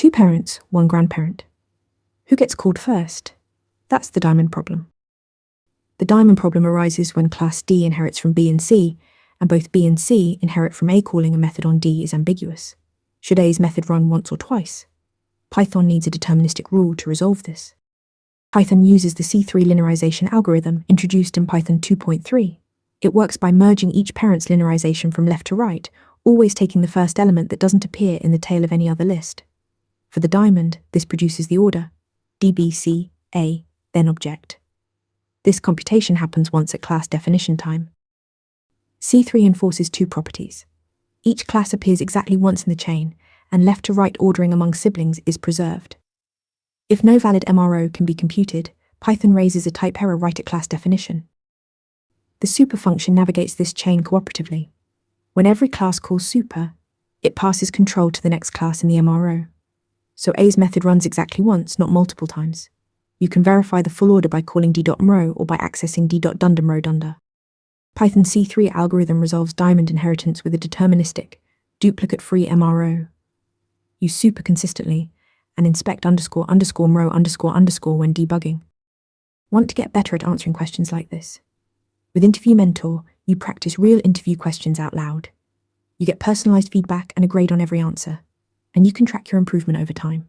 Two parents, one grandparent. Who gets called first? That's the diamond problem. The diamond problem arises when class D inherits from B and C, and both B and C inherit from A. Calling a method on D is ambiguous. Should A's method run once or twice? Python needs a deterministic rule to resolve this. Python uses the C3 linearization algorithm introduced in Python 2.3. It works by merging each parent's linearization from left to right, always taking the first element that doesn't appear in the tail of any other list. For the diamond, this produces the order DBC, A, then object. This computation happens once at class definition time. C3 enforces two properties. Each class appears exactly once in the chain, and left to right ordering among siblings is preserved. If no valid MRO can be computed, Python raises a type error right at class definition. The super function navigates this chain cooperatively. When every class calls super, it passes control to the next class in the MRO. So A's method runs exactly once, not multiple times. You can verify the full order by calling d.mro or by accessing d.dundamro. Python C3 algorithm resolves diamond inheritance with a deterministic, duplicate-free MRO. Use super consistently, and inspect __mro__ when debugging. Want to get better at answering questions like this? With Interview Mentor, you practice real interview questions out loud. You get personalized feedback and a grade on every answer, and you can track your improvement over time.